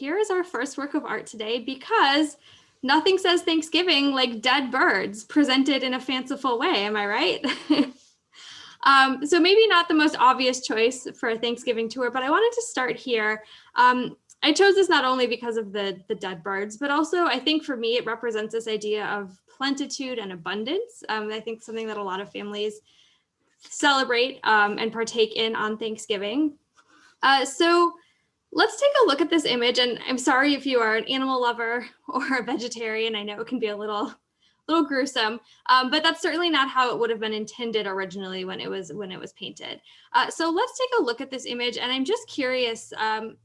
here is our first work of art today, because nothing says Thanksgiving like dead birds presented in a fanciful way. Am I right? So maybe not the most obvious choice for a Thanksgiving tour, but I wanted to start here. I chose this not only because of the dead birds, but also I think for me, it represents this idea of plenitude and abundance. I think something that a lot of families celebrate and partake in on Thanksgiving. So let's take a look at this image. And I'm sorry if you are an animal lover or a vegetarian. I know it can be a little gruesome, but that's certainly not how it would have been intended originally when it was painted. So let's take a look at this image, and I'm just curious,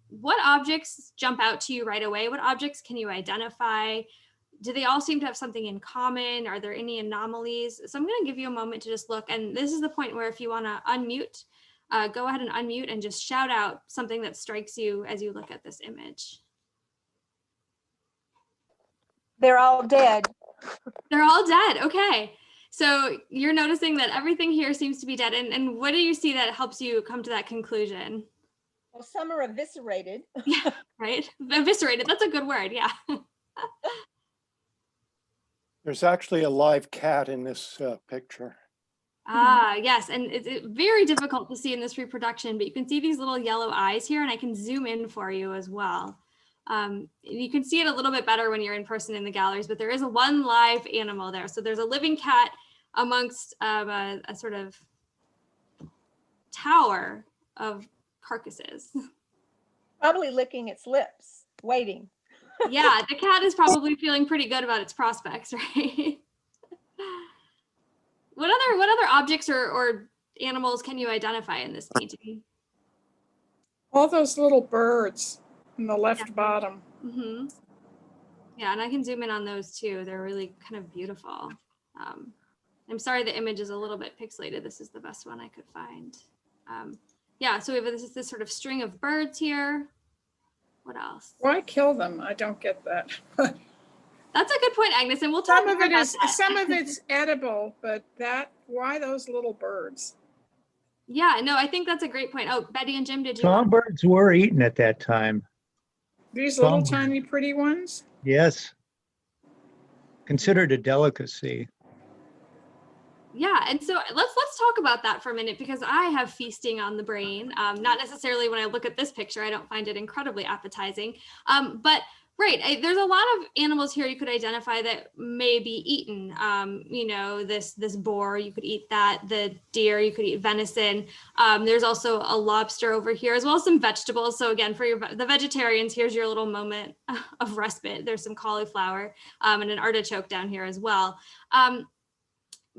what objects jump out to you right away? What objects can you identify? Do they all seem to have something in common? Are there any anomalies? So I'm going to give you a moment to just look, and this is the point where if you want to unmute, go ahead and unmute and just shout out something that strikes you as you look at this image. They're all dead. They're all dead. Okay. So you're noticing that everything here seems to be dead. And what do you see that helps you come to that conclusion? Well, some are eviscerated. Yeah, right. Eviscerated. That's a good word. Yeah. There's actually a live cat in this picture. Ah, yes. And it's very difficult to see in this reproduction, but you can see these little yellow eyes here, and I can zoom in for you as well. You can see it a little bit better when you're in person in the galleries, but there is one live animal there. So there's a living cat amongst a sort of tower of carcasses. Probably licking its lips, waiting. Yeah, the cat is probably feeling pretty good about its prospects, right? What other objects or animals can you identify in this painting? All those little birds in the left bottom. Mm-hmm. Yeah, and I can zoom in on those too. They're really kind of beautiful. I'm sorry the image is a little bit pixelated. This is the best one I could find. Yeah, so we have this sort of string of birds here. What else? Why kill them? I don't get that. That's a good point, Agnes, and we'll talk more about that. Some of it's edible, but why those little birds? Yeah, no, I think that's a great point. Oh, Betty and Jim, did you? Songbirds were eaten at that time. These little tiny pretty ones? Yes. Considered a delicacy. Yeah, and so let's talk about that for a minute, because I have feasting on the brain. Not necessarily when I look at this picture, I don't find it incredibly appetizing. But right, there's a lot of animals here you could identify that may be eaten. You know, this boar, you could eat that. The deer, you could eat venison. There's also a lobster over here, as well as some vegetables. So again, for the vegetarians, here's your little moment of respite. There's some cauliflower and an artichoke down here as well.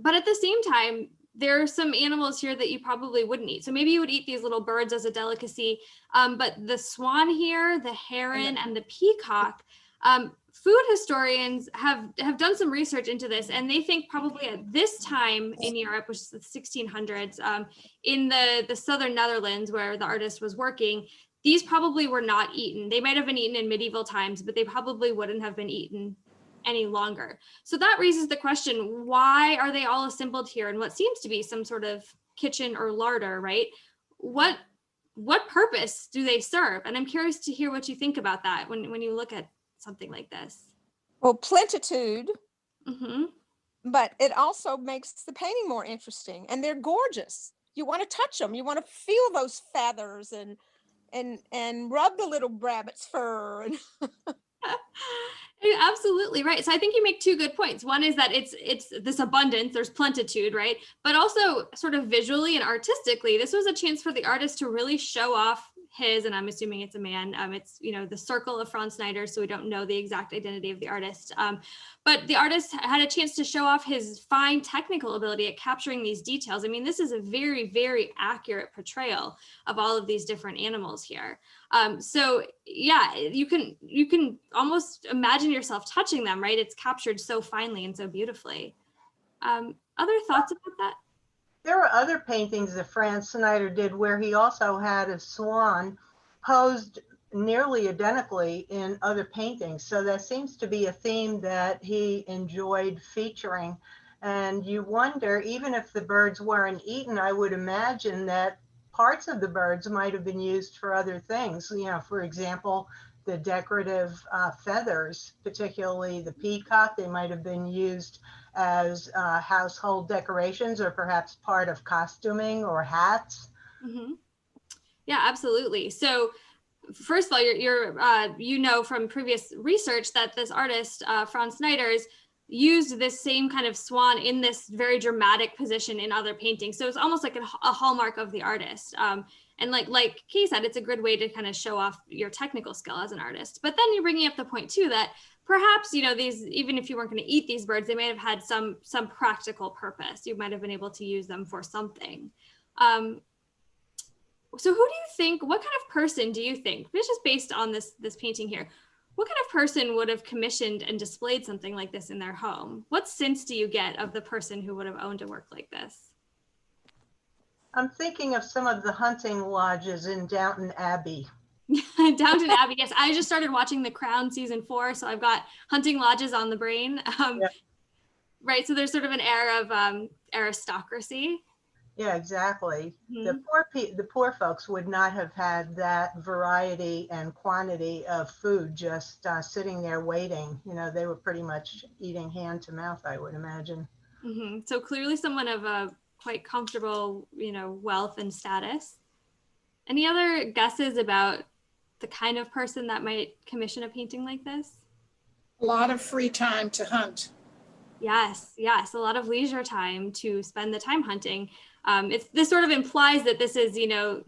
But at the same time, there are some animals here that you probably wouldn't eat. So maybe you would eat these little birds as a delicacy, but the swan here, the heron, and the peacock, food historians have done some research into this, and they think probably at this time in Europe, which is the 1600s, in the southern Netherlands where the artist was working, these probably were not eaten. They might have been eaten in medieval times, but they probably wouldn't have been eaten any longer. So that raises the question, why are they all assembled here in what seems to be some sort of kitchen or larder, right? What purpose do they serve? And I'm curious to hear what you think about that when you look at something like this. Well, plenitude, But it also makes the painting more interesting, and they're gorgeous. You want to touch them. You want to feel those feathers and rub the little rabbit's fur. You're absolutely right. So I think you make two good points. One is that it's this abundance, there's plenitude, right? But also sort of visually and artistically, this was a chance for the artist to really show off his, and I'm assuming it's a man, it's, you know, the circle of Franz Snyder, so we don't know the exact identity of the artist. But the artist had a chance to show off his fine technical ability at capturing these details. I mean, this is a very, very accurate portrayal of all of these different animals here. So yeah, you can almost imagine yourself touching them, right? It's captured so finely and so beautifully. Other thoughts about that? There were other paintings that Franz Snyder did where he also had a swan posed nearly identically in other paintings. So that seems to be a theme that he enjoyed featuring. And you wonder, even if the birds weren't eaten, I would imagine that parts of the birds might have been used for other things. You know, for example, the decorative feathers, particularly the peacock. They might have been used as household decorations or perhaps part of costuming or hats. Mm-hmm. Yeah, absolutely. So first of all, you know from previous research that this artist, Franz Snyder's, used this same kind of swan in this very dramatic position in other paintings. So it's almost like a hallmark of the artist. And like Kay said, it's a good way to kind of show off your technical skill as an artist. But then you're bringing up the point too that perhaps, you know, these, even if you weren't going to eat these birds, they may have had some practical purpose. You might have been able to use them for something. So who do you think, what kind of person do you think, this is based on this painting here, what kind of person would have commissioned and displayed something like this in their home? What sense do you get of the person who would have owned a work like this? I'm thinking of some of the hunting lodges in Downton Abbey. Downton Abbey, yes. I just started watching The Crown season 4, so I've got hunting lodges on the brain. Yeah. Right, so there's sort of an air of aristocracy. Yeah, exactly. Mhm. The poor folks would not have had that variety and quantity of food just sitting there waiting. You know, they were pretty much eating hand to mouth, I would imagine. Mm-hmm. So clearly someone of a quite comfortable, you know, wealth and status. Any other guesses about the kind of person that might commission a painting like this? A lot of free time to hunt. Yes, a lot of leisure time to spend the time hunting. This sort of implies that this is, you know,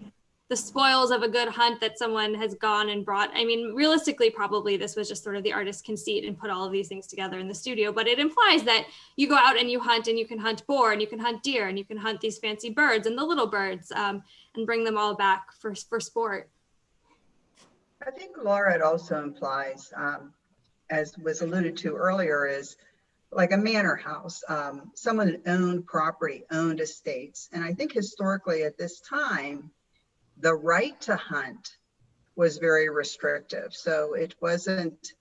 the spoils of a good hunt that someone has gone and brought. I mean, realistically, probably this was just sort of the artist's conceit and put all of these things together in the studio, but it implies that you go out and you hunt, and you can hunt boar, and you can hunt deer, and you can hunt these fancy birds and the little birds, and bring them all back for sport. I think, Laura, it also implies, as was alluded to earlier, is like a manor house. Someone owned property, owned estates. And I think historically at this time, the right to hunt was very restrictive. So it wasn't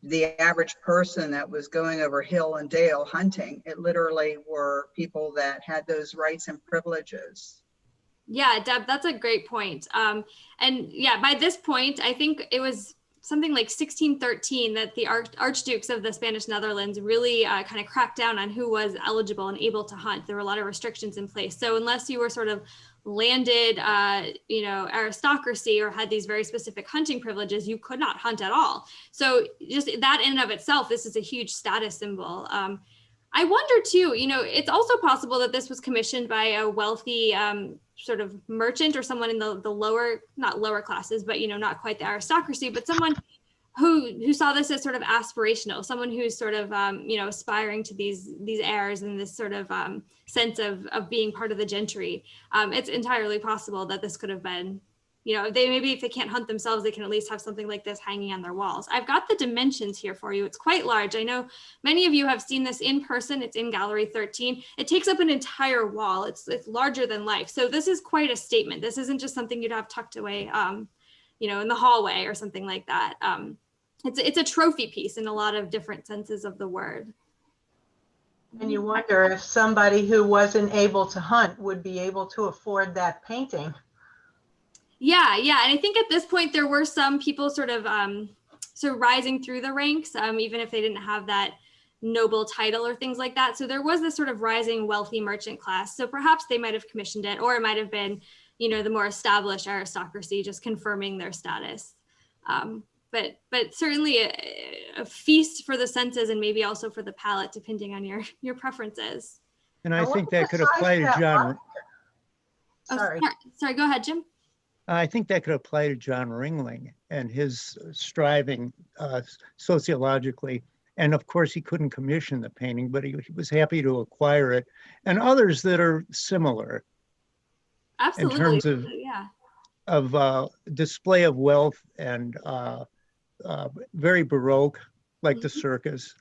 the average person that was going over hill and dale hunting. It literally were people that had those rights and privileges. Yeah, Deb, that's a great point. And yeah, by this point, I think it was something like 1613 that the archdukes of the Spanish Netherlands really kind of cracked down on who was eligible and able to hunt. There were a lot of restrictions in place. So unless you were sort of landed, you know, aristocracy or had these very specific hunting privileges, you could not hunt at all. So just that in and of itself, this is a huge status symbol. I wonder too, you know, it's also possible that this was commissioned by a wealthy sort of merchant or someone in the lower, not lower classes, but, you know, not quite the aristocracy, but someone who saw this as sort of aspirational, someone who's sort of, you know, aspiring to these airs and this sort of sense of being part of the gentry. It's entirely possible that this could have been, you know, maybe if they can't hunt themselves, they can at least have something like this hanging on their walls. I've got the dimensions here for you. It's quite large. I know many of you have seen this in person. It's in Gallery 13. It takes up an entire wall. It's larger than life. So this is quite a statement. This isn't just something you'd have tucked away, you know, in the hallway or something like that. It's a trophy piece in a lot of different senses of the word. And you wonder if somebody who wasn't able to hunt would be able to afford that painting. Yeah. And I think at this point, there were some people sort of rising through the ranks, even if they didn't have that noble title or things like that. So there was this sort of rising wealthy merchant class. So perhaps they might have commissioned it, or it might have been, you know, the more established aristocracy just confirming their status. But certainly a feast for the senses and maybe also for the palate, depending on your preferences. And I think that could apply to John. Sorry. Sorry, go ahead, Jim. I think that could apply to John Ringling and his striving sociologically. And of course, he couldn't commission the painting, but he was happy to acquire it. And others that are similar. Absolutely. In terms of, yeah, of display of wealth and very Baroque, like the circus.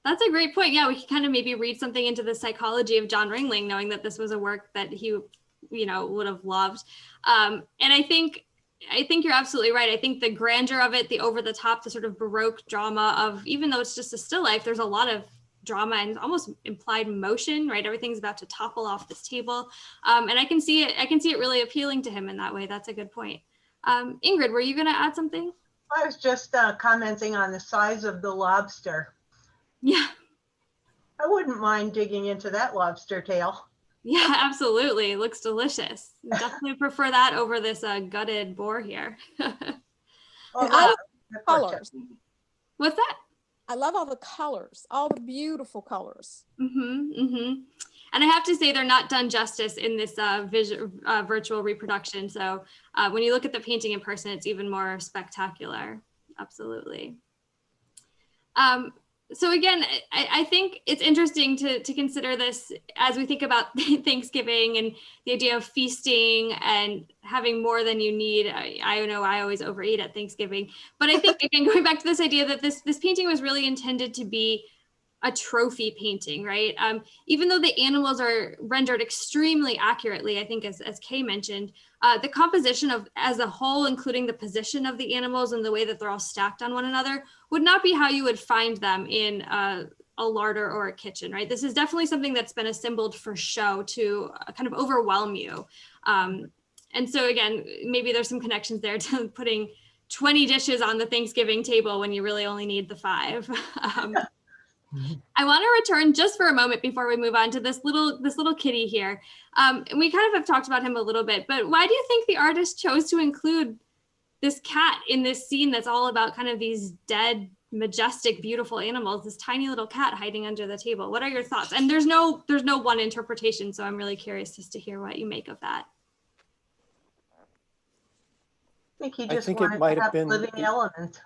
That's a great point. Yeah, we can kind of maybe read something into the psychology of John Ringling, knowing that this was a work that he, you know, would have loved. And I think you're absolutely right. I think the grandeur of it, the over the top, the sort of Baroque drama of, even though it's just a still life, there's a lot of drama and almost implied motion, right? Everything's about to topple off this table. And I can see it really appealing to him in that way. That's a good point. Ingrid, were you going to add something? I was just commenting on the size of the lobster. Yeah. I wouldn't mind digging into that lobster tail. Yeah, absolutely. It looks delicious. Definitely prefer that over this gutted boar here. Oh, And I no, love the pork chop. colors. What's that? I love all the colors, all the beautiful colors. And I have to say, they're not done justice in this virtual reproduction. So when you look at the painting in person, it's even more spectacular. Absolutely. So again, I think it's interesting to consider this as we think about Thanksgiving and the idea of feasting and having more than you need. I know I always overeat at Thanksgiving, but I think, again, going back to this idea that this painting was really intended to be a trophy painting, right? Even though the animals are rendered extremely accurately, I think as Kay mentioned, the composition of as a whole, including the position of the animals and the way that they're all stacked on one another, would not be how you would find them in a larder or a kitchen, right? This is definitely something that's been assembled for show to kind of overwhelm you. And so again, maybe there's some connections there to putting 20 dishes on the Thanksgiving table when you really only need the 5. I want to return just for a moment before we move on to this little kitty here. And we kind of have talked about him a little bit, but why do you think the artist chose to include this cat in this scene that's all about kind of these dead, majestic, beautiful animals, this tiny little cat hiding under the table? What are your thoughts? And there's no one interpretation, so I'm really curious just to hear what you make of that. I think he I just think it wanted might to have have a been living element.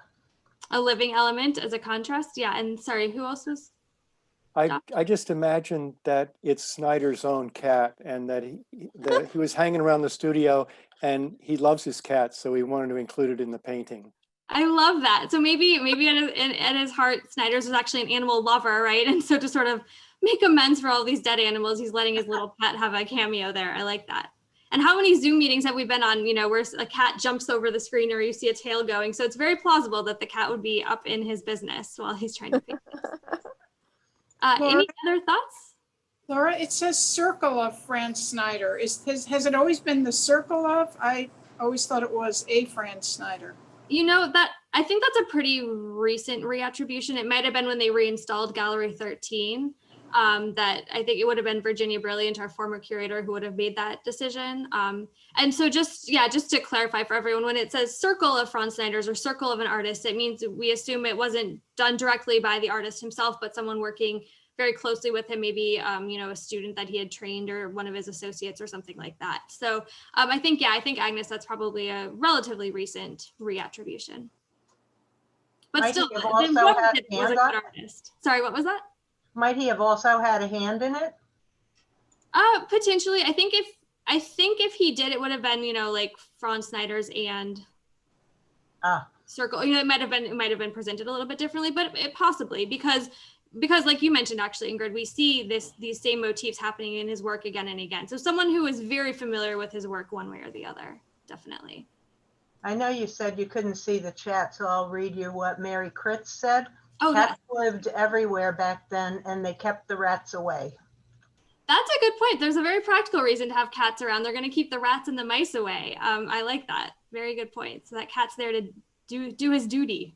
A living element as a contrast. Yeah. And sorry, who else was? I just imagined that it's Snyder's own cat and that he was hanging around the studio and he loves his cat, so he wanted to include it in the painting. I love that. So maybe at his heart, Snyder's was actually an animal lover, right? And so to sort of make amends for all these dead animals, he's letting his little pet have a cameo there. I like that. And how many Zoom meetings have we been on, where a cat jumps over the screen or you see a tail going? So it's very plausible that the cat would be up in his business while he's trying to paint this. Any other thoughts? Laura, it says circle of Fran Snyder. Has it always been the circle of? I always thought it was a Fran Snyder. That I think that's a pretty recent reattribution. It might have been when they reinstalled Gallery 13. That I think it would have been Virginia Brilliant, our former curator, who would have made that decision. And so just to clarify for everyone, when it says circle of Fran Snyder's or circle of an artist, it means we assume it wasn't done directly by the artist himself, but someone working very closely with him, maybe, a student that he had trained or one of his associates or something like that. So I think Agnes, that's probably a relatively recent reattribution. But Might still, he have also whoever had did it was a hand good on it? artist. Sorry, what was that? Might he have also had a hand in it? Potentially. I think if he did, it would have been, like Fran Snyder's and circle. It might have been presented a little bit differently, but it possibly because like you mentioned, actually, Ingrid, we see these same motifs happening in his work again and again. So someone who is very familiar with his work one way or the other, definitely. I know you said you couldn't see the chat, so I'll read you what Mary Kritz said. Oh, Cats lived everywhere back then, and they kept the rats away. That's a good point. There's a very practical reason to have cats around. They're going to keep the rats and the mice away. I like that. Very good point. So that cat's there to do his duty.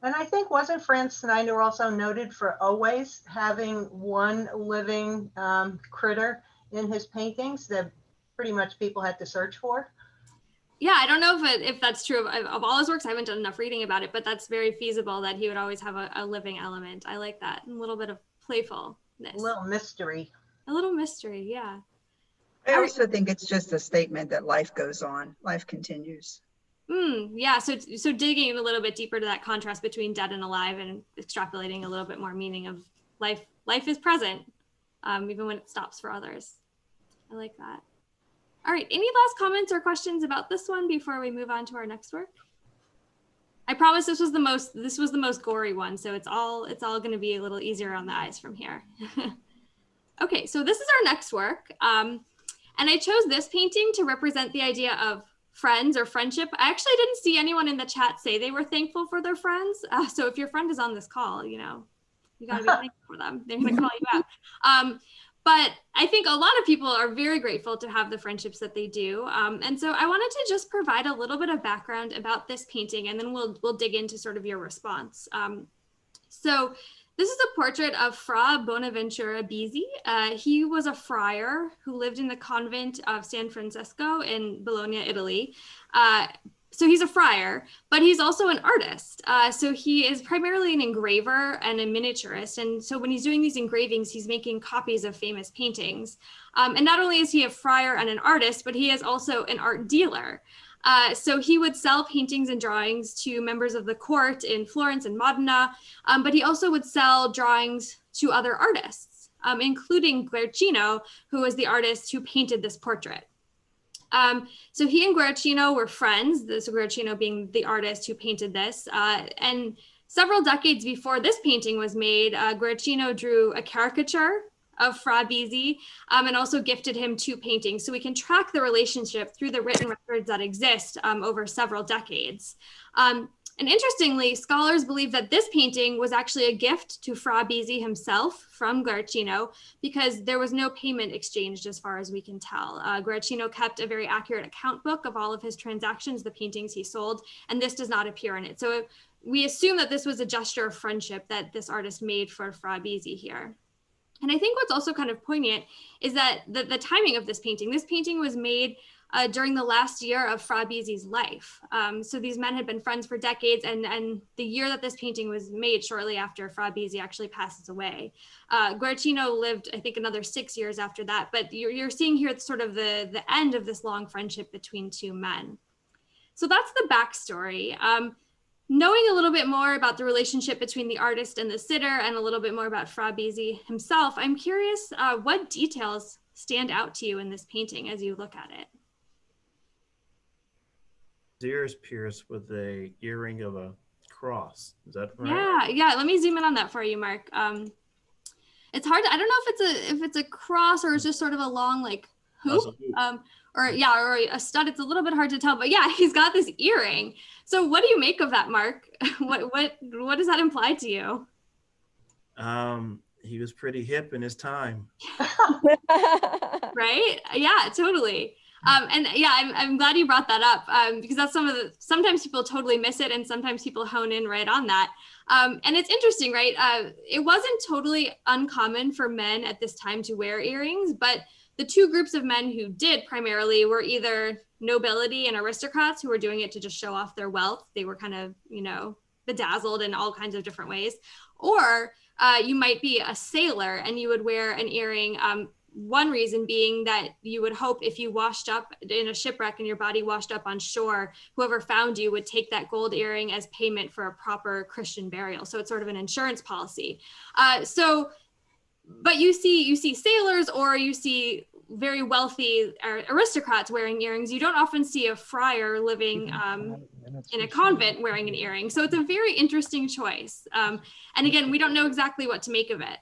And I think wasn't Fran Snyder also noted for always having one living critter in his paintings that pretty much people had to search for? Yeah, I don't know if that's true of all his works. I haven't done enough reading about it, but that's very feasible that he would always have a living element. I like that. A little bit of playfulness. A little mystery. A little mystery, yeah. I also think it's just a statement that life goes on, life continues. Yeah, so digging a little bit deeper to that contrast between dead and alive and extrapolating a little bit more meaning of life. Life is present, even when it stops for others. I like that. All right, any last comments or questions about this one before we move on to our next work? I promise this was the most gory one, so it's all going to be a little easier on the eyes from here. Okay, so this is our next work, and I chose this painting to represent the idea of friends or friendship. I actually didn't see anyone in the chat say they were thankful for their friends. So if your friend is on this call, you gotta be thankful for them. They're gonna call you out. But I think a lot of people are very grateful to have the friendships that they do. And so I wanted to just provide a little bit of background about this painting, and then we'll dig into sort of your response. So this is a portrait of Fra Bonaventura Bizzi. He was a friar who lived in the convent of San Francesco in Bologna, Italy. So he's a friar, but he's also an artist. So he is primarily an engraver and a miniaturist. And so when he's doing these engravings, he's making copies of famous paintings. And not only is he a friar and an artist, but he is also an art dealer. So he would sell paintings and drawings to members of the court in Florence and Modena, but he also would sell drawings to other artists, including Guercino, who was the artist who painted this portrait. So he and Guercino were friends, this Guercino being the artist who painted this. And several decades before this painting was made, Guercino drew a caricature of Fra Bizzi and also gifted him 2 paintings. So we can track the relationship through the written records that exist over several decades. And interestingly, scholars believe that this painting was actually a gift to Fra Bizzi himself from Guercino, because there was no payment exchanged as far as we can tell. Guercino kept a very accurate account book of all of his transactions, the paintings he sold, and this does not appear in it. So we assume that this was a gesture of friendship that this artist made for Fra Bizzi here. And I think what's also kind of poignant is that the timing of this painting was made during the last year of Fra Bizzi's life. So these men had been friends for decades, and the year that this painting was made, shortly after Fra Bizzi actually passes away. Guercino lived, I think, another 6 years after that, but you're seeing here sort of the end of this long friendship between 2 men. So that's the backstory. Knowing a little bit more about the relationship between the artist and the sitter, and a little bit more about Fra Bizzi himself, I'm curious what details stand out to you in this painting as you look at it? His ears pierced with a earring of a cross. Is that right? Yeah. Let me zoom in on that for you, Mark. It's hard. I don't know if it's a cross or it's just sort of a long like hoop. Or a stud. It's a little bit hard to tell, but yeah, he's got this earring. So what do you make of that, Mark? What does that imply to you? He was pretty hip in his time. Right? Yeah, totally. And yeah, I'm glad you brought that up, because that's sometimes people totally miss it, and sometimes people hone in right on that. And it's interesting, right? It wasn't totally uncommon for men at this time to wear earrings, but the 2 groups of men who did primarily were either nobility and aristocrats who were doing it to just show off their wealth. They were kind of, bedazzled in all kinds of different ways. Or you might be a sailor and you would wear an earring. One reason being that you would hope if you washed up in a shipwreck and your body washed up on shore, whoever found you would take that gold earring as payment for a proper Christian burial. So it's sort of an insurance policy. But you see sailors, or you see very wealthy aristocrats wearing earrings. You don't often see a friar living in a convent wearing an earring. So it's a very interesting choice. And again, we don't know exactly what to make of it.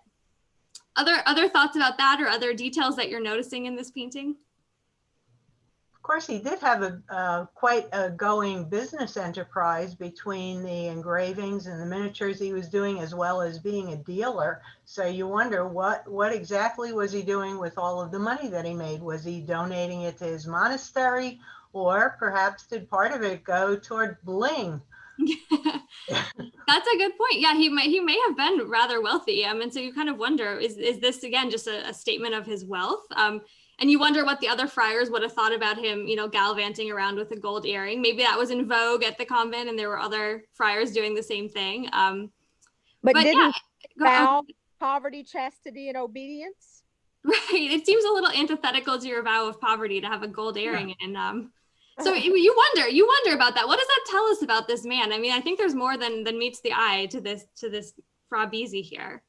Other thoughts about that, or other details that you're noticing in this painting? Of course, he did have quite a going business enterprise between the engravings and the miniatures he was doing, as well as being a dealer. So you wonder what exactly was he doing with all of the money that he made? Was he donating it to his monastery, or perhaps did part of it go toward bling? That's a good point. Yeah, he may have been rather wealthy. And so you kind of wonder, is this again just a statement of his wealth? And you wonder what the other friars would have thought about him, gallivanting around with a gold earring. Maybe that was in vogue at the convent, and there were other friars doing the same thing. But didn't vow yeah. poverty, chastity, and obedience? Right. It seems a little antithetical to your vow of poverty to have a gold earring. Yeah. And so you wonder about that. What does that tell us about this man? I mean, I think there's more than meets the eye to this Fra Bizzi here.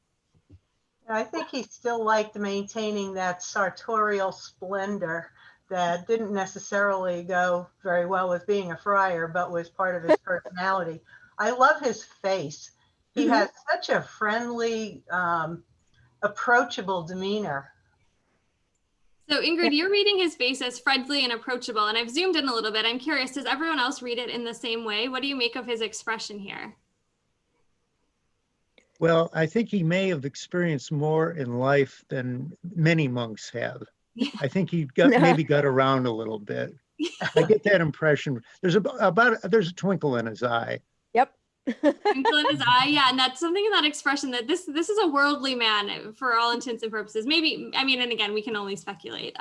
I think he still liked maintaining that sartorial splendor that didn't necessarily go very well with being a friar, but was part of his personality. I love his face. He has such a friendly, approachable demeanor. So Ingrid, you're reading his face as friendly and approachable, and I've zoomed in a little bit. I'm curious, does everyone else read it in the same way? What do you make of his expression here? Well, I think he may have experienced more in life than many monks have. Yeah. I think he maybe got around a little bit. I get that impression. There's there's a twinkle in his eye. Yep. Twinkle in his eye, yeah, and that's something in that expression that this is a worldly man for all intents and purposes. Maybe, I mean, and again, we can only speculate.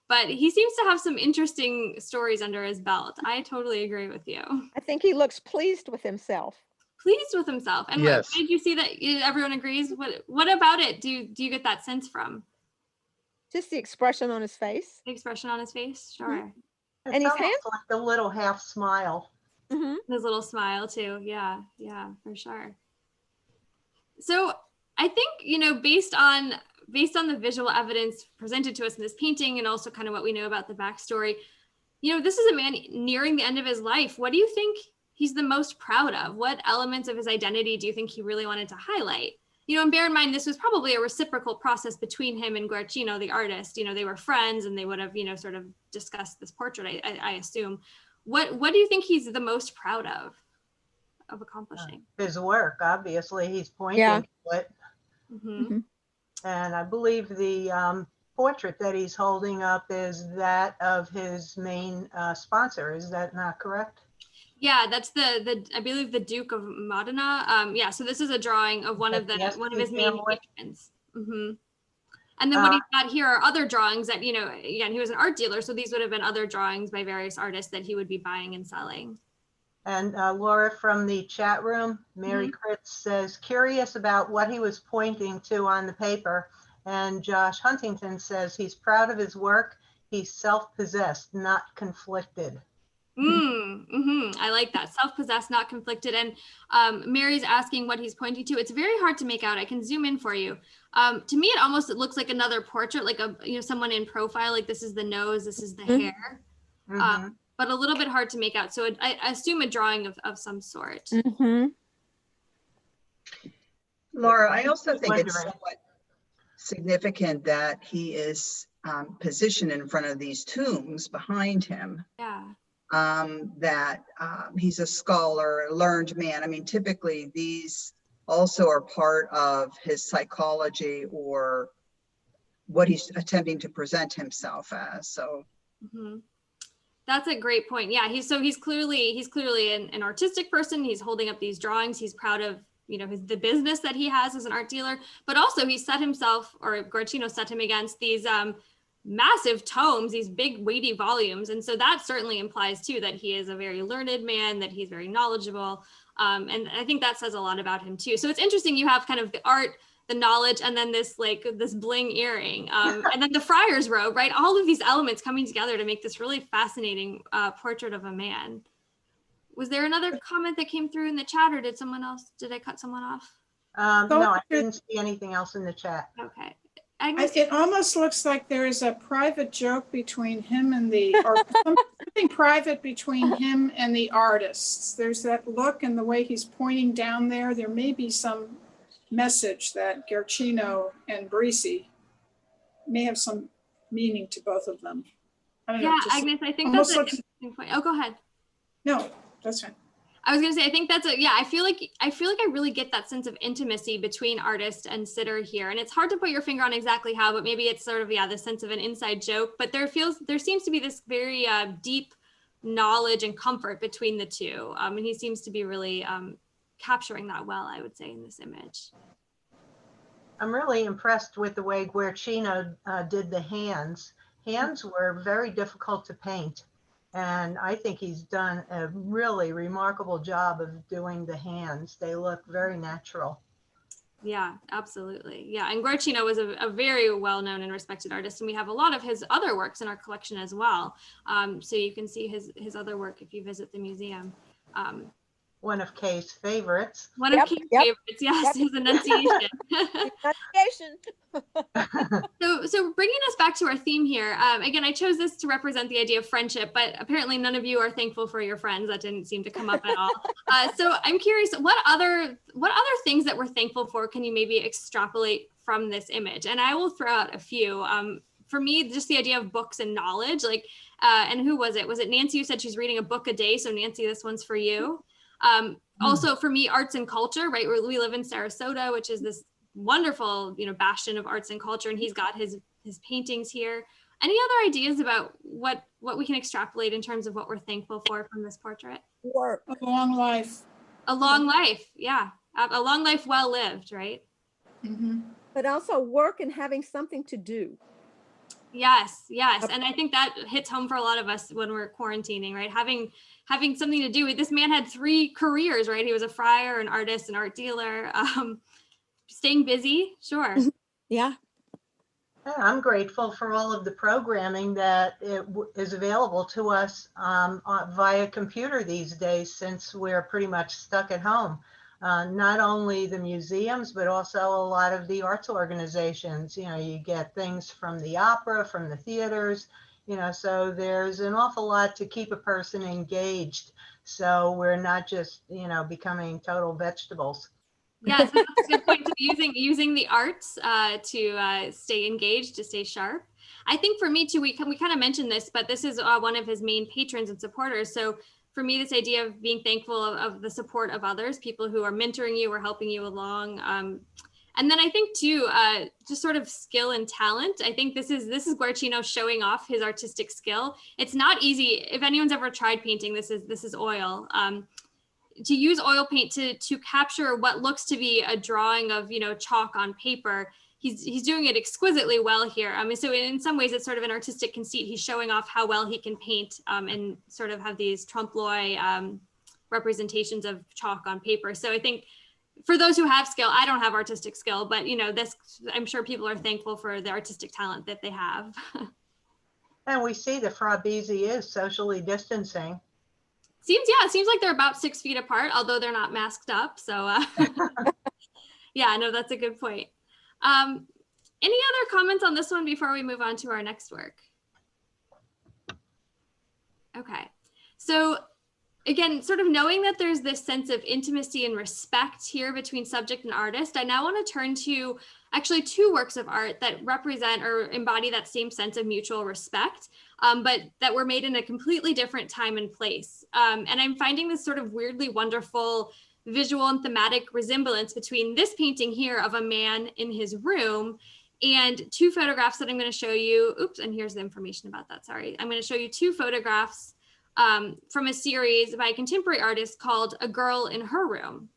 But he seems to have some interesting stories under his belt. I totally agree with you. I think he looks pleased with himself. Pleased with himself. And yes. what did you see that everyone agrees? What about it do you get that sense from? Just the expression on his face. The expression on his face, sure. It's And he's almost like a little half smile. Mm-hmm. His little smile too. Yeah, for sure. So I think, based on the visual evidence presented to us in this painting and also kind of what we know about the backstory, this is a man nearing the end of his life. What do you think he's the most proud of? What elements of his identity do you think he really wanted to highlight? And bear in mind, this was probably a reciprocal process between him and Guercino, the artist. They were friends and they would have, sort of discussed this portrait, I assume. What do you think he's the most proud of accomplishing? His work, obviously, he's pointing to it. Mm-hmm. And I believe the portrait that he's holding up is that of his main sponsor. Is that not correct? Yeah, that's the I believe the Duke of Modena. Yeah, so this is a drawing of one of his main patrons. Mm-hmm. And then what he's got here are other drawings that, again, he was an art dealer, so these would have been other drawings by various artists that he would be buying and selling. And Laura from the chat room, Mary Kritz says, curious about what he was pointing to on the paper. And Josh Huntington says he's proud of his work. He's self-possessed, not conflicted. I like that. Self-possessed, not conflicted. And Mary's asking what he's pointing to. It's very hard to make out. I can zoom in for you. To me, it looks like another portrait, like someone in profile, like this is the nose, this is the hair, but a little bit hard to make out. So I assume a drawing of some sort. Mm-hmm. Laura, I also think it's somewhat significant that he is positioned in front of these tombs behind him. Yeah. That he's a scholar, a learned man. I mean, typically these also are part of his psychology or what he's attempting to present himself as. So that's a great point. Yeah, he's clearly an artistic person. He's holding up these drawings. He's proud of the business that he has as an art dealer, but also he set himself, or Guercino set him against these massive tomes, these big weighty volumes. And so that certainly implies too that he is a very learned man, that he's very knowledgeable. And I think that says a lot about him too. So it's interesting, you have kind of the art, the knowledge, and then this bling earring, and then the friar's robe, right? All of these elements coming together to make this really fascinating portrait of a man. Was there another comment that came through in the chat, or did I cut someone off? No, I didn't see anything else in the chat. Okay. It almost looks like there is a private joke between him and or something private between him and the artists. There's that look and the way he's pointing down there. There may be some message that Guercino and Brisi may have some meaning to both of them. I don't know, Agnes, I think that's an interesting point. Oh, go ahead. No, that's fine. I was going to say, I think that's I feel like I really get that sense of intimacy between artist and sitter here. And it's hard to put your finger on exactly how, but maybe it's sort of, the sense of an inside joke, but there seems to be this very deep knowledge and comfort between the two. And he seems to be really capturing that well, I would say, in this image. I'm really impressed with the way Guercino did the hands. Hands were very difficult to paint. And I think he's done a really remarkable job of doing the hands. They look very natural. Yeah, absolutely. Yeah, and Guercino was a very well-known and respected artist, and we have a lot of his other works in our collection as well. So you can see his other work if you visit the museum. One of Kay's favorites. One of Kay's favorites, yes, his enunciation. So bringing us back to our theme here, again, I chose this to represent the idea of friendship, but apparently none of you are thankful for your friends. That didn't seem to come up at all. So I'm curious, what other things that we're thankful for can you maybe extrapolate from this image? And I will throw out a few. For me, just the idea of books and knowledge, and who was it? Was it Nancy who said she's reading a book a day? So Nancy, this one's for you. Also for me, arts and culture, right? We live in Sarasota, which is this wonderful, bastion of arts and culture. And he's got his paintings here. Any other ideas about what we can extrapolate in terms of what we're thankful for from this portrait? Work. A long life. A long life. Yeah. A long life well lived, right? Mm-hmm. But also work and having something to do. Yes. And I think that hits home for a lot of us when we're quarantining, right? Having something to do. This man had 3 careers, right? He was a friar, an artist, an art dealer. Staying busy, sure. Yeah. I'm grateful for all of the programming that is available to us via computer these days, since we're pretty much stuck at home. Not only the museums, but also a lot of the arts organizations. You get things from the opera, from the theaters, so there's an awful lot to keep a person engaged. So we're not just, becoming total vegetables. Yes, that's a good point. Using the arts to stay engaged, to stay sharp. I think for me too, we kind of mentioned this, but this is one of his main patrons and supporters. So for me, this idea of being thankful of the support of others, people who are mentoring you or helping you along. And then I think too, just sort of skill and talent. I think this is Guarcino showing off his artistic skill. It's not easy. If anyone's ever tried painting, this is oil. To use oil paint to capture what looks to be a drawing of, chalk on paper. He's doing it exquisitely well here. So in some ways it's sort of an artistic conceit. He's showing off how well he can paint and sort of have these trompe-l'oeil representations of chalk on paper. So I think for those who have skill, I don't have artistic skill, but I'm sure people are thankful for the artistic talent that they have. And we see the Fra Bisi is socially distancing. It seems like they're about 6 feet apart, although they're not masked up. So yeah, no, that's a good point. Any other comments on this one before we move on to our next work? Okay, so again, sort of knowing that there's this sense of intimacy and respect here between subject and artist, I now want to turn to actually 2 works of art that represent or embody that same sense of mutual respect, but that were made in a completely different time and place. And I'm finding this sort of weirdly wonderful visual and thematic resemblance between this painting here of a man in his room and 2 photographs that I'm going to show you. Oops, and here's the information about that, sorry. I'm going to show you 2 photographs from a series by a contemporary artist called A Girl in Her Room.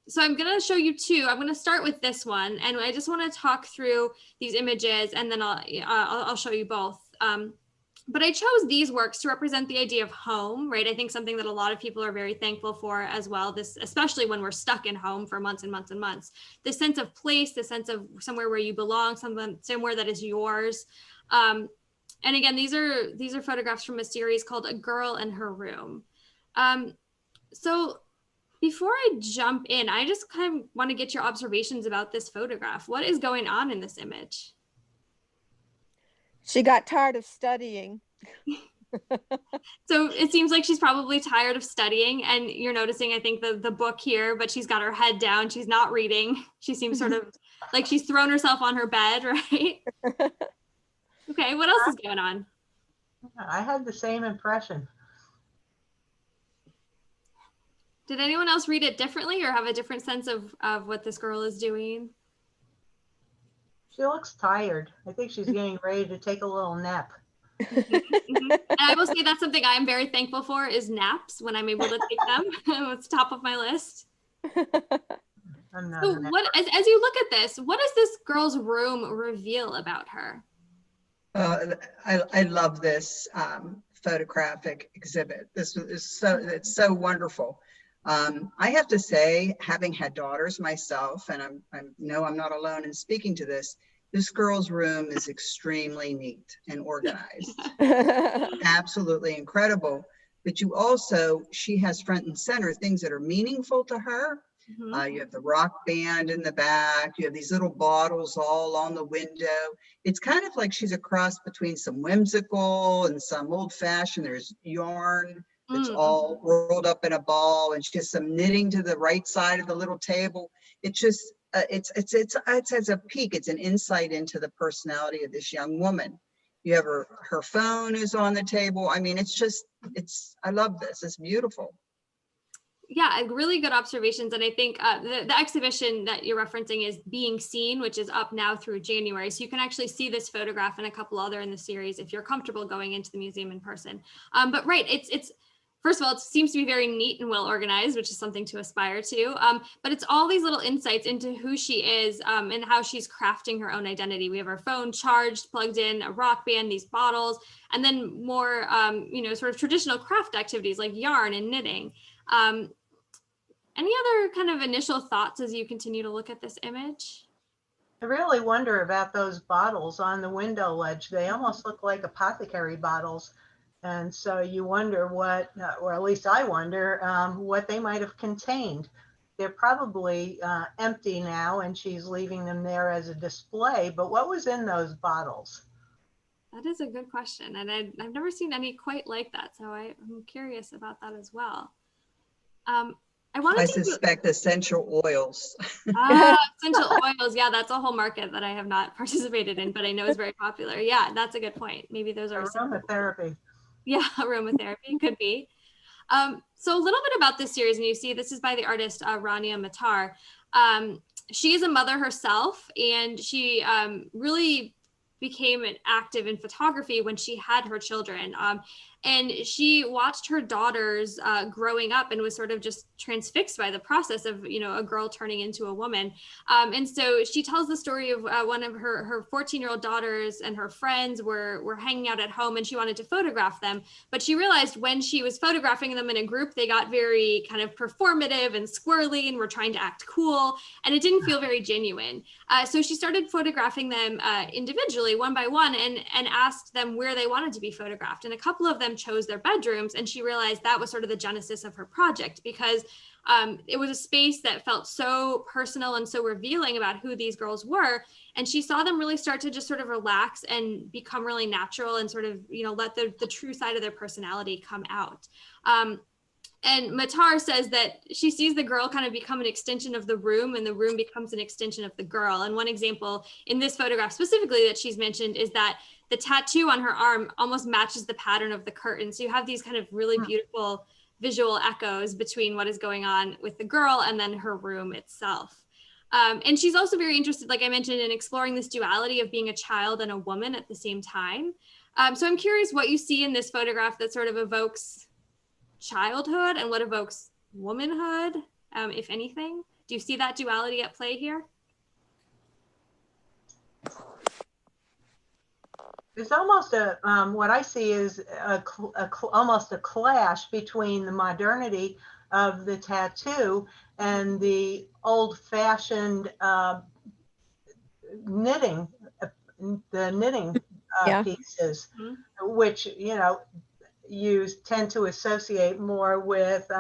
So I'm going to show you 2. I'm going to start with this one, and I just want to talk through these images, and then I'll show you both. But I chose these works to represent the idea of home, right? I think something that a lot of people are very thankful for as well, this, especially when we're stuck in home for months and months and months. The sense of place, the sense of somewhere where you belong, somewhere that is yours. And again, these are photographs from a series called A Girl in Her Room. So before I jump in, I just kind of want to get your observations about this photograph. What is going on in this image? She got tired of studying. So it seems like she's probably tired of studying, and you're noticing, I think, the book here, but she's got her head down. She's not reading. She seems sort of like she's thrown herself on her bed, right? Okay, what else is going on? I had the same impression. Did anyone else read it differently or have a different sense of what this girl is doing? She looks tired. I think she's getting ready to take a little nap. And I will say that's something I'm very thankful for, is naps when I'm able to take them. It's top of my list. So what, as you look at this, what does this girl's room reveal about her? I love this photographic exhibit. It's so wonderful. I have to say, having had daughters myself, and I know I'm not alone in speaking to this girl's room is extremely neat and organized. Absolutely incredible. But she has front and center things that are meaningful to her. Mm-hmm. You have the rock band in the back. You have these little bottles all on the window. It's kind of like she's a cross between some whimsical and some old fashioned. There's yarn that's all rolled up in a ball, and she has some knitting to the right side of the little table. It's just, it's as a peek. It's an insight into the personality of this young woman. You have her phone is on the table. I mean, I love this. It's beautiful. Yeah, really good observations. And I think the exhibition that you're referencing is Being Seen, which is up now through January. So you can actually see this photograph and a couple other in the series if you're comfortable going into the museum in person. But right, it's first of all, it seems to be very neat and well organized, which is something to aspire to. But it's all these little insights into who she is and how she's crafting her own identity. We have her phone charged, plugged in, a rock band, these bottles, and then more, sort of traditional craft activities like yarn and knitting. Any other kind of initial thoughts as you continue to look at this image? I really wonder about those bottles on the window ledge. They almost look like apothecary bottles. And so you wonder what, or at least I wonder, what they might have contained. They're probably empty now and she's leaving them there as a display, but what was in those bottles? That is a good question. And I've never seen any quite like that. So I'm curious about that as well. I suspect essential oils. Essential oils. Yeah, that's a whole market that I have not participated in, but I know is very popular. Yeah, that's a good point. Maybe those are aromatherapy. Yeah, aromatherapy could be. So a little bit about this series, and you see this is by the artist Rania Matar. She is a mother herself, and she really became active in photography when she had her children. And she watched her daughters growing up and was sort of just transfixed by the process of, a girl turning into a woman. And so she tells the story of one of her 14-year-old daughters and her friends were hanging out at home and she wanted to photograph them. But she realized when she was photographing them in a group, they got very kind of performative and squirrely and were trying to act cool. And it didn't feel very genuine. So she started photographing them individually, one by one, and asked them where they wanted to be photographed. And a couple of them chose their bedrooms, and she realized that was sort of the genesis of her project because it was a space that felt so personal and so revealing about who these girls were. And she saw them really start to just sort of relax and become really natural and sort of, let the true side of their personality come out. And Matar says that she sees the girl kind of become an extension of the room and the room becomes an extension of the girl. And one example in this photograph specifically that she's mentioned is that the tattoo on her arm almost matches the pattern of the curtain. So you have these kind of really beautiful visual echoes between what is going on with the girl and then her room itself. And she's also very interested, like I mentioned, in exploring this duality of being a child and a woman at the same time. So I'm curious what you see in this photograph that sort of evokes childhood and what evokes womanhood, if anything. Do you see that duality at play here? It's almost what I see is almost a clash between the modernity of the tattoo and the old-fashioned knitting, pieces, which, you tend to associate more with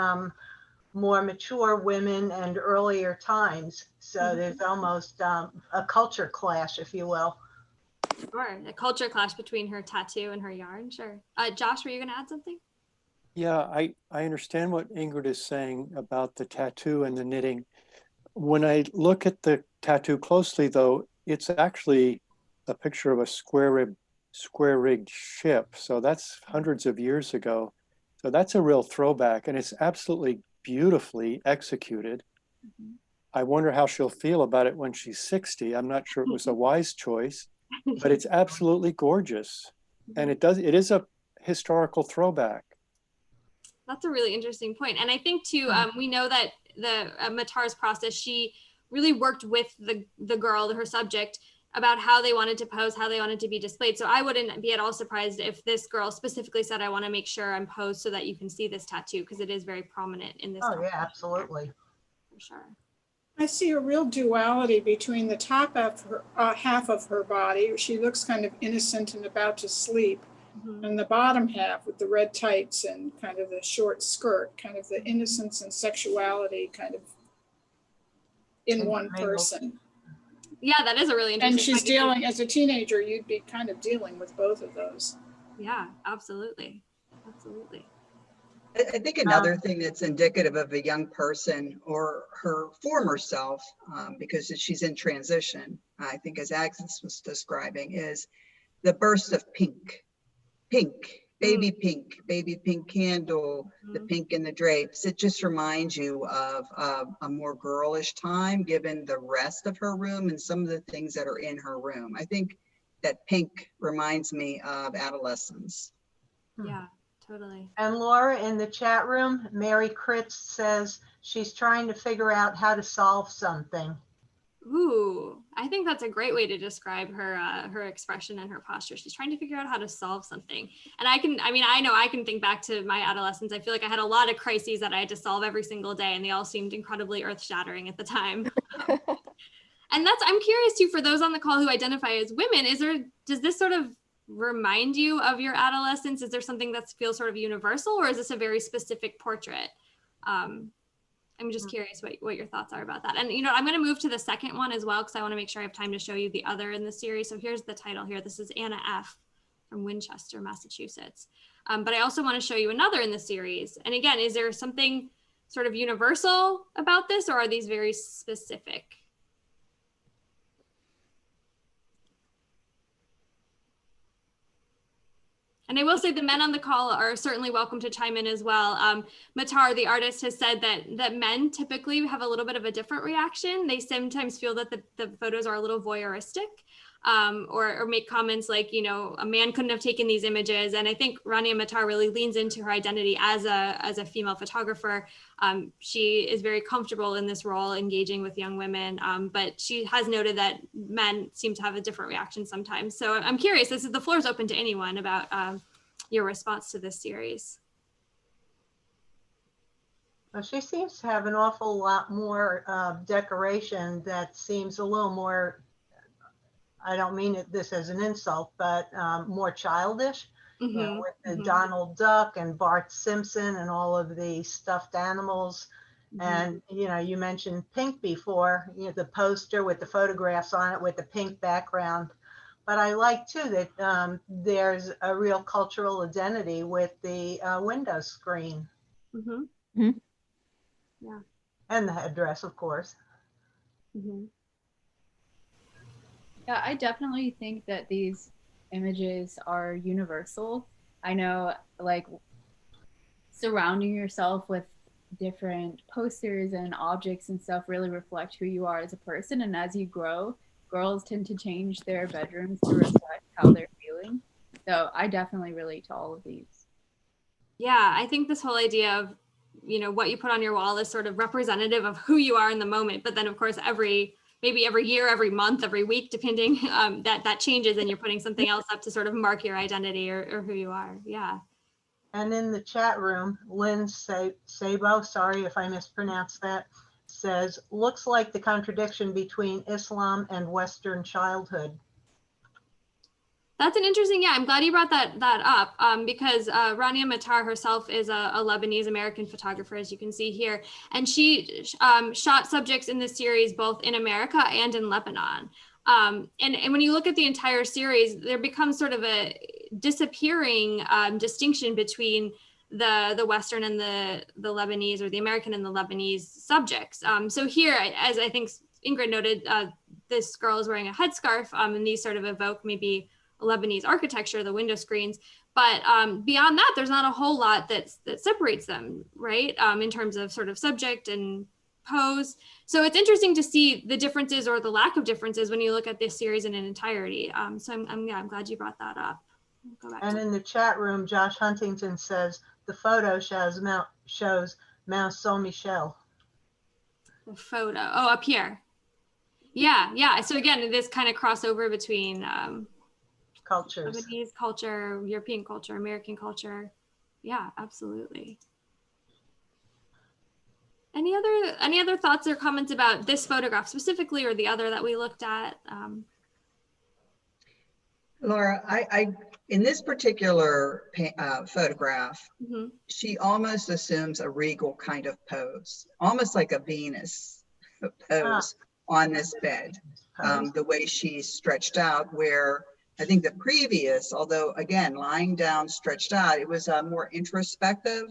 more mature women and earlier times. So there's almost a culture clash, if you will. Sure, a culture clash between her tattoo and her yarn. Sure. Josh, were you going to add something? Yeah, I understand what Ingrid is saying about the tattoo and the knitting. When I look at the tattoo closely, though, it's actually a picture of a square-rigged ship. So that's hundreds of years ago. So that's a real throwback, and it's absolutely beautifully executed. I wonder how she'll feel about it when she's 60. I'm not sure it was a wise choice, but it's absolutely gorgeous. And it is a historical throwback. That's a really interesting point. And I think too, we know that the Matar's process, she really worked with the girl, her subject, about how they wanted to pose, how they wanted to be displayed. So I wouldn't be at all surprised if this girl specifically said, I want to make sure I'm posed so that you can see this tattoo, because it is very prominent in this. Oh yeah, absolutely. For sure. I see a real duality between the top half of her body. She looks kind of innocent and about to sleep. And the bottom half with the red tights and kind of the short skirt, kind of the innocence and sexuality kind of in one person. Yeah, that is a really interesting. And she's dealing, as a teenager, you'd be kind of dealing with both of those. Yeah, absolutely. Absolutely. I think another thing that's indicative of a young person or her former self, because she's in transition, I think as Agnes was describing, is the burst of pink. Pink baby pink candle, the pink in the drapes. It just reminds you of a more girlish time, given the rest of her room and some of the things that are in her room. I think that pink reminds me of adolescence. Yeah, totally. And Laura, in the chat room, Mary Kritz says she's trying to figure out how to solve something. Ooh, I think that's a great way to describe her her expression and her posture. She's trying to figure out how to solve something. And I know I can think back to my adolescence. I feel like I had a lot of crises that I had to solve every single day, and they all seemed incredibly earth-shattering at the time. And I'm curious too, for those on the call who identify as women, does this sort of remind you of your adolescence? Is there something that feels sort of universal, or is this a very specific portrait? I'm just curious what your thoughts are about that. And, I'm going to move to the second one as well, because I want to make sure I have time to show you the other in the series. So here's the title here. This is Anna F. from Winchester, Massachusetts. But I also want to show you another in the series. And again, is there something sort of universal about this, or are these very specific? And I will say the men on the call are certainly welcome to chime in as well. Matar, the artist, has said that men typically have a little bit of a different reaction. They sometimes feel that the photos are a little voyeuristic, or make comments like, a man couldn't have taken these images. And I think Rania Matar really leans into her identity as a female photographer. She is very comfortable in this role, engaging with young women, but she has noted that men seem to have a different reaction sometimes. So I'm curious, the floor is open to anyone about your response to this series. Well, she seems to have an awful lot more decoration that seems a little more, I don't mean this as an insult, but more childish. Mm-hmm. With the Donald Duck and Bart Simpson and all of the stuffed animals. And, you mentioned pink before, the poster with the photographs on it with the pink background. But I like too that there's a real cultural identity with the window screen. Mm-hmm. Mm-hmm. Yeah. And the headdress, of course. Mm-hmm. Yeah, I definitely think that these images are universal. I know, like, surrounding yourself with different posters and objects and stuff really reflect who you are as a person. And as you grow, girls tend to change their bedrooms to reflect how they're feeling. So I definitely relate to all of these. Yeah, I think this whole idea of, what you put on your wall is sort of representative of who you are in the moment. But then, of course, maybe every year, every month, every week, depending, that changes, and you're putting something else up to sort of mark your identity or who you are. Yeah. And in the chat room, Lynn Sabo, sorry if I mispronounced that, says, looks like the contradiction between Islam and Western childhood. That's an interesting, I'm glad you brought that up, because Rania Matar herself is a Lebanese American photographer, as you can see here. And she shot subjects in this series, both in America and in Lebanon. And when you look at the entire series, there becomes sort of a disappearing distinction between the Western and the Lebanese, or the American and the Lebanese subjects. So here, as I think Ingrid noted, this girl is wearing a headscarf, and these sort of evoke maybe Lebanese architecture, the window screens. But beyond that, there's not a whole lot that separates them, right? In terms of sort of subject and pose. So it's interesting to see the differences or the lack of differences when you look at this series in an entirety. So I'm glad you brought that up. And in the chat room, Josh Huntington says the photo shows Mount Saint Michel. The photo, up here. Yeah. So again, this kind of crossover between cultures, Lebanese culture, European culture, American culture. Yeah, absolutely. Any other thoughts or comments about this photograph specifically, or the other that we looked at? Laura, I in this particular photograph, she almost assumes a regal kind of pose, almost like a Venus pose on this bed. The way she's stretched out, where I think the previous, although again, lying down, stretched out, it was more introspective.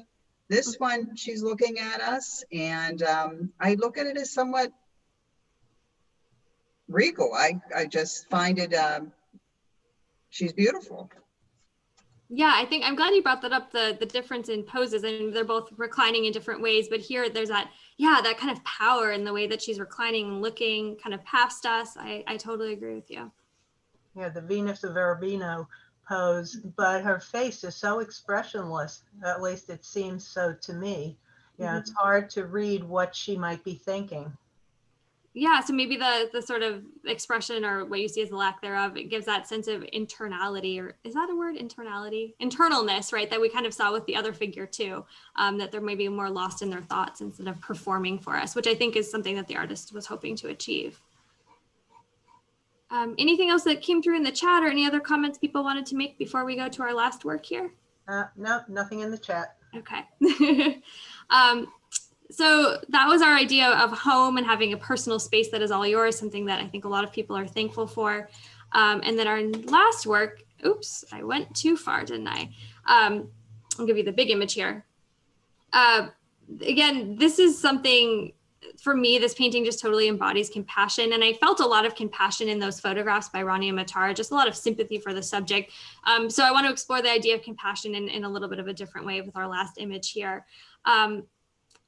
This one, she's looking at us, and I look at it as somewhat regal. I just find it, she's beautiful. Yeah, I think I'm glad you brought that up, the difference in poses, and they're both reclining in different ways, but here there's that, yeah, that kind of power in the way that she's reclining and looking kind of past us. I totally agree with you. Yeah, the Venus of Urbino pose, but her face is so expressionless, at least it seems so to me. Yeah, it's hard to read what she might be thinking. Yeah, so maybe the sort of expression, or what you see as the lack thereof, it gives that sense of internality, or is that a word, internality? Internalness, right, that we kind of saw with the other figure too, that they're maybe more lost in their thoughts instead of performing for us, which I think is something that the artist was hoping to achieve. Anything else that came through in the chat, or any other comments people wanted to make before we go to our last work here? No, nothing in the chat. Okay. So that was our idea of home and having a personal space that is all yours, something that I think a lot of people are thankful for. And then our last work, oops, I went too far, didn't I? I'll give you the big image here. Again, this is something, for me, this painting just totally embodies compassion. And I felt a lot of compassion in those photographs by Rania Matara, just a lot of sympathy for the subject. So I want to explore the idea of compassion in a little bit of a different way with our last image here.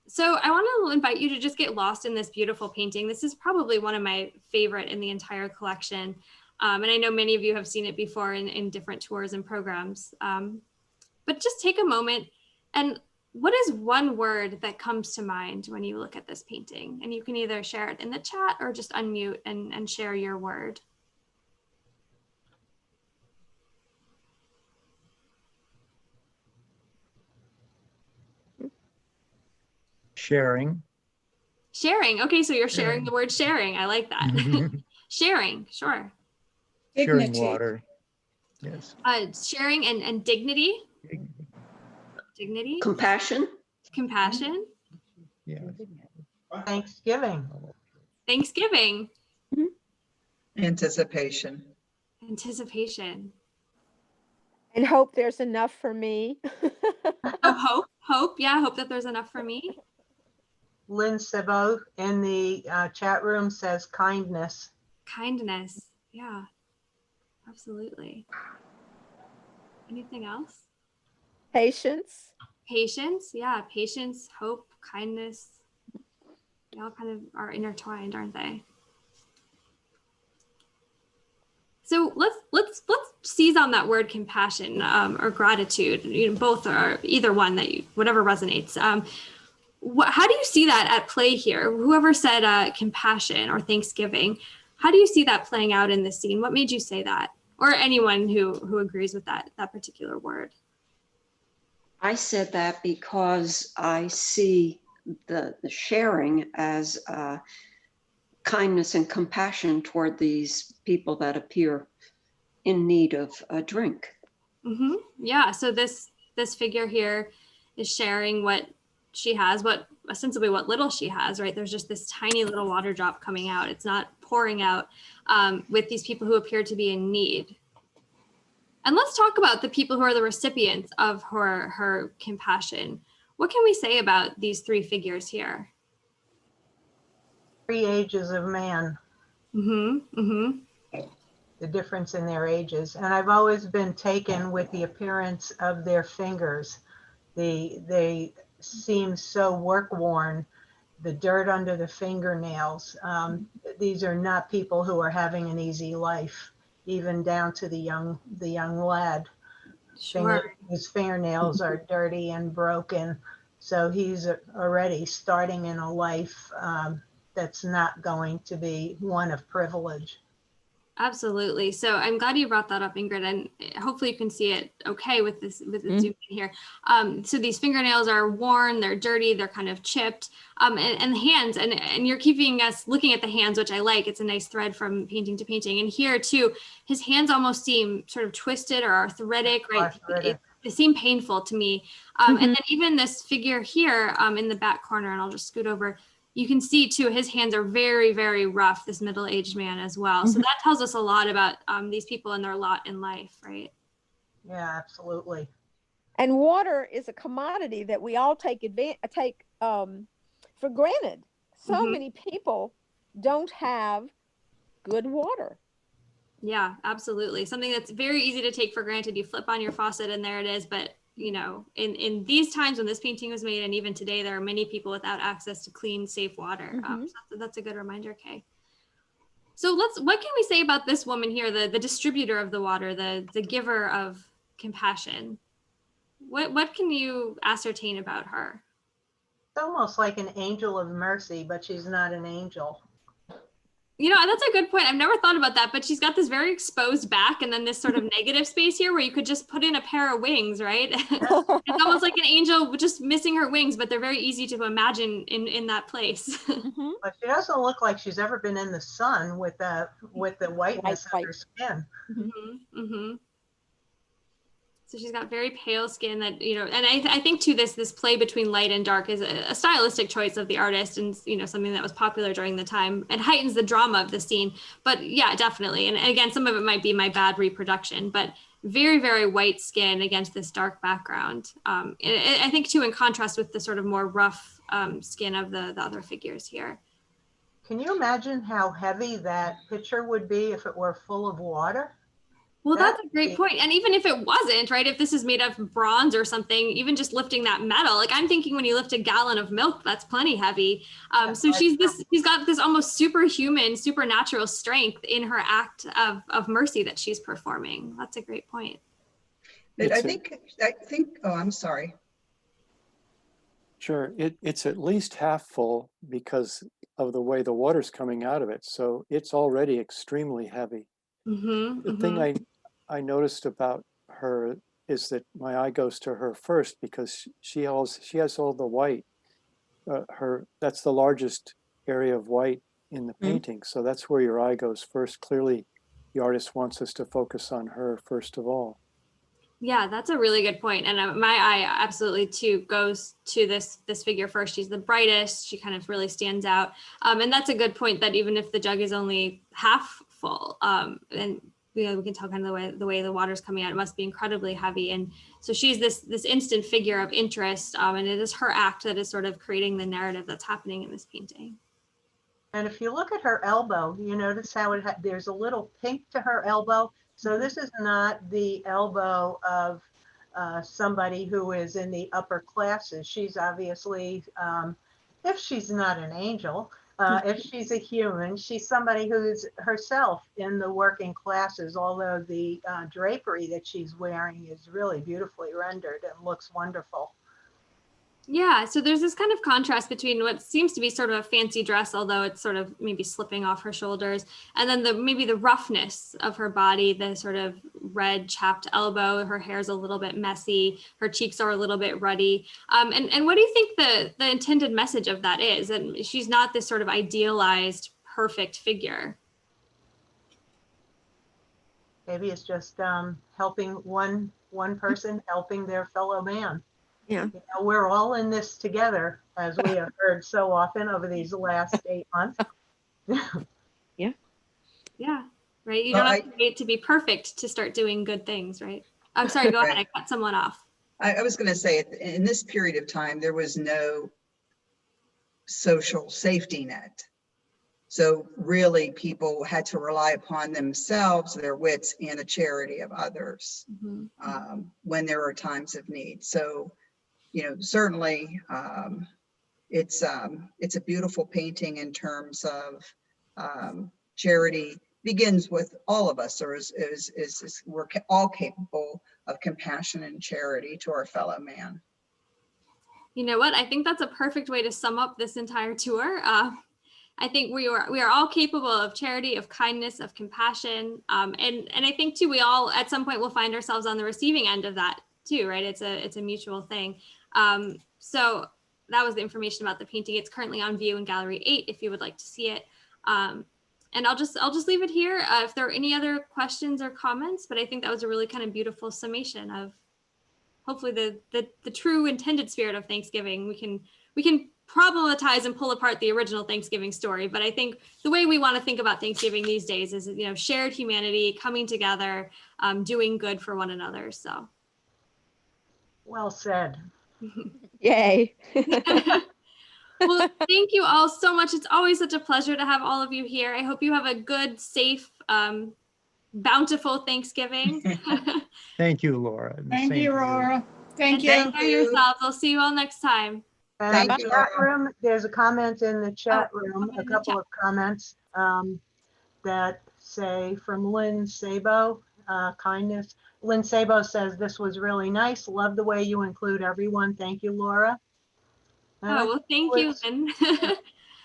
So I want to invite you to just get lost in this beautiful painting. This is probably one of my favorite in the entire collection. And I know many of you have seen it before in different tours and programs. But just take a moment, and what is one word that comes to mind when you look at this painting? And you can either share it in the chat or just unmute and share your word. Sharing. Sharing. Okay, so you're sharing the word sharing. I like that. Sharing, sure. Sharing water. Yes. Sharing and dignity. Dignity. Compassion. Compassion. Yeah. Thanksgiving. Thanksgiving. Anticipation. Anticipation. And hope there's enough for me. Oh, hope. Yeah, hope that there's enough for me. Lynn Sebo in the chat room says kindness. Kindness. Yeah, absolutely. Anything else? Patience. Patience. Yeah, patience, hope, kindness. They all kind of are intertwined, aren't they? So let's seize on that word compassion or gratitude. You know, both are, either one, that you, whatever resonates. How do you see that at play here? Whoever said compassion or Thanksgiving, how do you see that playing out in this scene? What made you say that? Or anyone who agrees with that particular word? I said that because I see the sharing as kindness and compassion toward these people that appear in need of a drink. Mm-hmm. Yeah, so this figure here is sharing what she has, what ostensibly what little she has, right? There's just this tiny little water drop coming out. It's not pouring out with these people who appear to be in need. And let's talk about the people who are the recipients of her compassion. What can we say about these three figures here? 3 ages of man. Mm-hmm. Mm-hmm. The difference in their ages. And I've always been taken with the appearance of their fingers. They seem so work worn, the dirt under the fingernails. These are not people who are having an easy life, even down to the young lad. Sure. His fingernails are dirty and broken. So he's already starting in a life that's not going to be one of privilege. Absolutely. So I'm glad you brought that up, Ingrid, and hopefully you can see it okay with this, with the zoom in here. So these fingernails are worn, they're dirty, they're kind of chipped, and the hands, and you're keeping us looking at the hands, which I like. It's a nice thread from painting to painting. And here too, his hands almost seem sort of twisted or arthritic, right? They seem painful to me. And then even this figure here in the back corner, and I'll just scoot over, you can see too, his hands are very, very rough, this middle-aged man as well. So that tells us a lot about these people and their lot in life, right? Yeah, absolutely. And water is a commodity that we all take for granted. So many people don't have good water. Yeah, absolutely. Something that's very easy to take for granted. You flip on your faucet and there it is. But, you know, in these times when this painting was made, and even today, there are many people without access to clean, safe water. So that's a good reminder, Kay. So what can we say about this woman here, the distributor of the water, the giver of compassion? What can you ascertain about her? It's almost like an angel of mercy, but she's not an angel. You know, that's a good point. I've never thought about that, but she's got this very exposed back and then this sort of negative space here where you could just put in a pair of wings, right? It's almost like an angel just missing her wings, but they're very easy to imagine in that place. But she doesn't look like she's ever been in the sun with the whiteness of her skin. So she's got very pale skin that, you know, and I think too, this play between light and dark is a stylistic choice of the artist, and, you know, something that was popular during the time and heightens the drama of the scene. But yeah, definitely. And again, some of it might be my bad reproduction, but very, very white skin against this dark background. I think too, in contrast with the sort of more rough skin of the other figures here. Can you imagine how heavy that picture would be if it were full of water? Well, that's a great point. And even if it wasn't, right, if this is made of bronze or something, even just lifting that metal, like I'm thinking when you lift a gallon of milk, that's plenty heavy. So she's got this almost superhuman, supernatural strength in her act of mercy that she's performing. That's a great point. I think, oh, I'm sorry. Sure, it's at least half full because of the way the water's coming out of it. So it's already extremely heavy. The thing I noticed about her is that my eye goes to her first because she has all the white. That's the largest area of white in the painting. So that's where your eye goes first. Clearly, the artist wants us to focus on her first of all. Yeah, that's a really good point. And my eye absolutely too goes to this figure first. She's the brightest. She kind of really stands out. And that's a good point, that even if the jug is only half full, and you know, we can tell kind of the way the water's coming out, it must be incredibly heavy. And so she's this instant figure of interest, and it is her act that is sort of creating the narrative that's happening in this painting. And if you look at her elbow, you notice how there's a little pink to her elbow. So this is not the elbow of somebody who is in the upper classes. She's obviously, if she's not an angel, if she's a human, she's somebody who's herself in the working classes, although the drapery that she's wearing is really beautifully rendered and looks wonderful. Yeah, so there's this kind of contrast between what seems to be sort of a fancy dress, although it's sort of maybe slipping off her shoulders, and then maybe the roughness of her body, the sort of red chapped elbow, her hair's a little bit messy, her cheeks are a little bit ruddy. And what do you think the intended message of that is? And she's not this sort of idealized, perfect figure. Maybe it's just helping one person helping their fellow man. Yeah. You know, we're all in this together, as we have heard so often over these last 8 months. Yeah, right. You don't have to wait to be perfect to start doing good things, right? I'm sorry, go ahead. I cut someone off. I was going to say, in this period of time, there was no social safety net. So really, people had to rely upon themselves, their wits, and the charity of others when there were times of need. So, you know, certainly it's a beautiful painting in terms of charity. Begins with all of us, or we're all capable of compassion and charity to our fellow man. You know what? I think that's a perfect way to sum up this entire tour. I think we are all capable of charity, of kindness, of compassion, and I think too we all at some point will find ourselves on the receiving end of that too, right? It's a mutual thing. So that was the information about the painting. It's currently on view in Gallery 8 if you would like to see it. And I'll just leave it here if there are any other questions or comments, but I think that was a really kind of beautiful summation of hopefully the true intended spirit of Thanksgiving. We can problematize and pull apart the original Thanksgiving story, but I think the way we want to think about Thanksgiving these days is, you know, shared humanity, coming together, doing good for one another. So well said. Yay. Well, thank you all so much. It's always such a pleasure to have all of you here. I hope you have a good, safe bountiful Thanksgiving. Thank you, Laura. and the Thank same you, to Laura. Thank you. Take care of yourselves. I'll see you all next time. And Thank the you, chat Laura. room, there's a comment in the chat room, in a the couple chat. of comments that say from Lynn Sabo, kindness. Lynn Sabo says, this was really nice. Love the way you include everyone. Thank you, Laura. And I Oh, well, thank thought you, Lynn.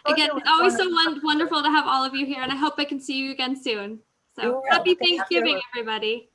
Again, it was it's always so wonderful. wonderful to have all of you here, and I hope I can see you again soon. You So will. happy Thank you. Thanksgiving, everybody.